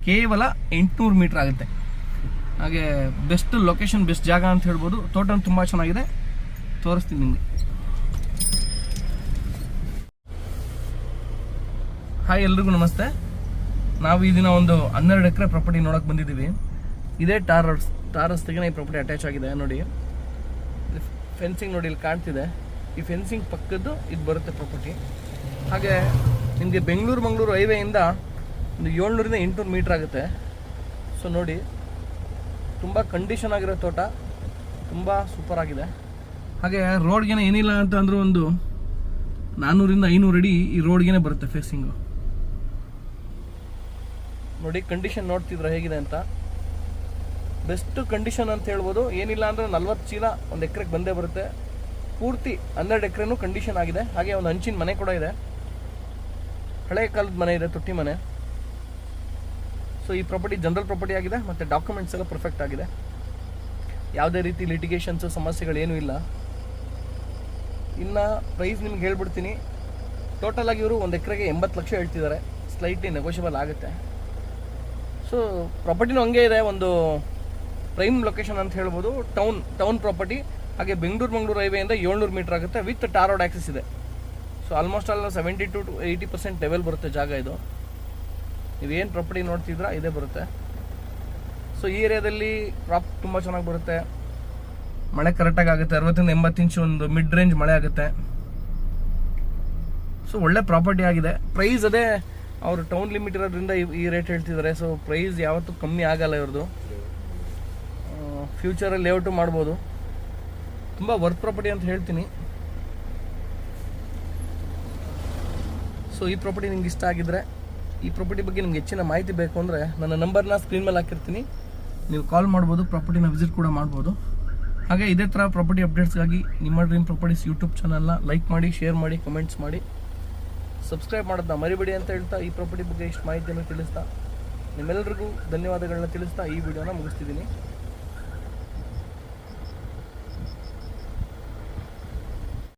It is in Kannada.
ಕೇವಲ 800 ಮೀಟರ್ ಆಗುತ್ತೆ. ಹಾಗೆ ಬೆಸ್ಟ್ ಲೊಕೇಶನ್, ಬೆಸ್ಟ್ ಜಾಗ ಅಂತ ಹೇಳ್ಬೋದು. ತೋಟ ತುಂಬ ಚೆನ್ನಾಗಿದೆ, ತೋರಿಸ್ತೀನಿ ನಿಮಗೆ. ಹಾಯ್, ಎಲ್ರಿಗೂ ನಮಸ್ತೆ. ನಾವು ಈ ದಿನ ಒಂದು 12 ಎಕರೆ ಪ್ರಾಪರ್ಟಿ ನೋಡೋಕೆ ಬಂದಿದ್ದೀವಿ. ಇದೇ ಟಾರ್ ರಸ್ತೆಗೆ ಈ ಪ್ರಾಪರ್ಟಿ ಅಟ್ಯಾಚ್ ಆಗಿದೆ. ನೋಡಿ, ಫೆನ್ಸಿಂಗ್ ನೋಡಿ ಇಲ್ಲಿ ಕಾಣ್ತಿದೆ. ಈ ಫೆನ್ಸಿಂಗ್ ಪಕ್ಕದ್ದು ಇದು ಬರುತ್ತೆ ಪ್ರಾಪರ್ಟಿ. ಹಾಗೆ ನಿಮಗೆ ಮಂಗಳೂರು ಹೈವೇಯಿಂದ ಒಂದು 700 ರಿಂದ 800 ಮೀಟರ್ ಆಗುತ್ತೆ. ಸೊ ನೋಡಿ, ತುಂಬ ಕಂಡೀಷನ್ ಆಗಿರೋ ತೋಟ, ತುಂಬ ಸೂಪರ್ ಆಗಿದೆ. ಹಾಗೆ ರೋಡ್ಗೆ ಏನಿಲ್ಲ ಅಂತ ಅಂದರೂ ಒಂದು 400 ರಿಂದ 500 ಅಡಿ ಈ ರೋಡ್ಗೆ ಬರುತ್ತೆ ಫೇಸಿಂಗು. ನೋಡಿ ಕಂಡೀಷನ್ ನೋಡ್ತಿದ್ರ ಹೇಗಿದೆ ಅಂತ. ಬೆಸ್ಟ್ ಕಂಡೀಷನ್ ಅಂತ ಹೇಳ್ಬೋದು. ಏನಿಲ್ಲ ಅಂದರೆ 40 ಚೀಲ ಒಂದು ಎಕರೆಗೆ ಬಂದೇ ಬರುತ್ತೆ. ಪೂರ್ತಿ 12 ಎಕರೆನೂ ಕಂಡೀಷನ್ ಆಗಿದೆ. ಹಾಗೆ ಒಂದು ಹಂಚಿನ ಮನೆ ಕೂಡ ಇದೆ, ಹಳೆ ಕಾಲದ ಮನೆ ಇದೆ, ತೊಟ್ಟಿ ಮನೆ. ಸೊ ಈ ಪ್ರಾಪರ್ಟಿ ಜನರಲ್ ಪ್ರಾಪರ್ಟಿ ಆಗಿದೆ ಮತ್ತು ಡಾಕ್ಯುಮೆಂಟ್ಸ್ ಎಲ್ಲ ಪರ್ಫೆಕ್ಟ್ ಆಗಿದೆ. ಯಾವುದೇ ರೀತಿ ಲಿಟಿಗೇಷನ್ಸು ಸಮಸ್ಯೆಗಳೇನೂ ಇಲ್ಲ. ಇನ್ನು ಪ್ರೈಸ್ ನಿಮ್ಗೆ ಹೇಳ್ಬಿಡ್ತೀನಿ. ಟೋಟಲ್ ಆಗಿ ಇವರು 1 ಎಕರೆಗೆ 80 ಲಕ್ಷ ಹೇಳ್ತಿದ್ದಾರೆ. ಸ್ಲೈಟ್ಲಿ ನೆಗೋಷಿಯಬಲ್ ಆಗುತ್ತೆ. ಸೊ ಪ್ರಾಪರ್ಟಿನೂ ಹಂಗೆ ಇದೆ, ಒಂದು ಪ್ರೈಮ್ ಲೊಕೇಶನ್ ಅಂತ ಹೇಳ್ಬೋದು. Town property. ಹಾಗೆ ಮಂಗಳೂರು ಹೈವೇಯಿಂದ 700 ಮೀಟರ್ ಆಗುತ್ತೆ, ವಿತ್ ಟಾರ್ ರೋಡ್ ಆಕ್ಸೆಸ್ ಇದೆ. So almost all 70 to 80% level ಬರುತ್ತೆ ಜಾಗ ಇದು. ನೀವೇನು ಪ್ರಾಪರ್ಟಿ ನೋಡ್ತಿದ್ರ ಇದೇ ಬರುತ್ತೆ. ಸೊ ಈ ಏರಿಯಾದಲ್ಲಿ ಕ್ರಾಪ್ ತುಂಬ ಚೆನ್ನಾಗಿ ಬರುತ್ತೆ. ಮಳೆ ಕರೆಕ್ಟಾಗಿ ಆಗುತ್ತೆ. 60 ರಿಂದ 80 ಇಂಚು ಒಂದು ಮಿಡ್ ರೇಂಜ್ ಮಳೆ ಆಗುತ್ತೆ. ಸೊ ಒಳ್ಳೆ ಪ್ರಾಪರ್ಟಿ ಆಗಿದೆ. ಪ್ರೈಸ್ ಅದೇ, ಅವರು ಟೌನ್ ಲಿಮಿಟ್ ಇರೋದ್ರಿಂದ ಈ ರೇಟ್ ಹೇಳ್ತಿದ್ದಾರೆ. ಸೊ ಪ್ರೈಸ್ ಯಾವತ್ತೂ ಕಮ್ಮಿ ಆಗಲ್ಲ ಇವ್ರದ್ದು. ಫ್ಯೂಚರಲ್ಲಿ ಲೇಔಟು ಮಾಡ್ಬೋದು. ತುಂಬ ವರ್ತ್ ಪ್ರಾಪರ್ಟಿ ಅಂತ ಹೇಳ್ತೀನಿ. ಸೊ ಈ ಪ್ರಾಪರ್ಟಿ ನಿಮ್ಗೆ ಇಷ್ಟ ಆಗಿದ್ರೆ, ಈ ಪ್ರಾಪರ್ಟಿ ಬಗ್ಗೆ ನಿಮ್ಗೆ ಹೆಚ್ಚಿನ ಮಾಹಿತಿ ಬೇಕು ಅಂದರೆ ನನ್ನ ನಂಬರ್ನ ಸ್ಕ್ರೀನ್ ಮೇಲೆ ಹಾಕಿರ್ತೀನಿ, ನೀವು ಕಾಲ್ ಮಾಡ್ಬೋದು, ಪ್ರಾಪರ್ಟಿನ ವಿಸಿಟ್ ಕೂಡ ಮಾಡ್ಬೋದು. ಹಾಗೆ ಇದೇ ಥರ ಪ್ರಾಪರ್ಟಿ ಅಪ್ಡೇಟ್ಸ್ಗಾಗಿ ನಿಮ್ಮ ಡ್ರೀಮ್ ಪ್ರಾಪರ್ಟೀಸ್ ಯೂಟ್ಯೂಬ್ ಚಾನಲ್ನ ಲೈಕ್ ಮಾಡಿ, ಶೇರ್ ಮಾಡಿ, ಕಮೆಂಟ್ಸ್ ಮಾಡಿ, ಸಬ್ಸ್ಕ್ರೈಬ್ ಮಾಡೋದನ್ನ ಮರಿಬೇಡಿ ಅಂತ ಹೇಳ್ತಾ, ಈ ಪ್ರಾಪರ್ಟಿ ಬಗ್ಗೆ ಇಷ್ಟು ಮಾಹಿತಿಯನ್ನು ತಿಳಿಸ್ತಾ, ನಿಮ್ಮೆಲ್ಲರಿಗೂ ಧನ್ಯವಾದಗಳನ್ನ ತಿಳಿಸ್ತಾ ಈ ವಿಡಿಯೋನ ಮುಗಿಸ್ತಿದ್ದೀನಿ.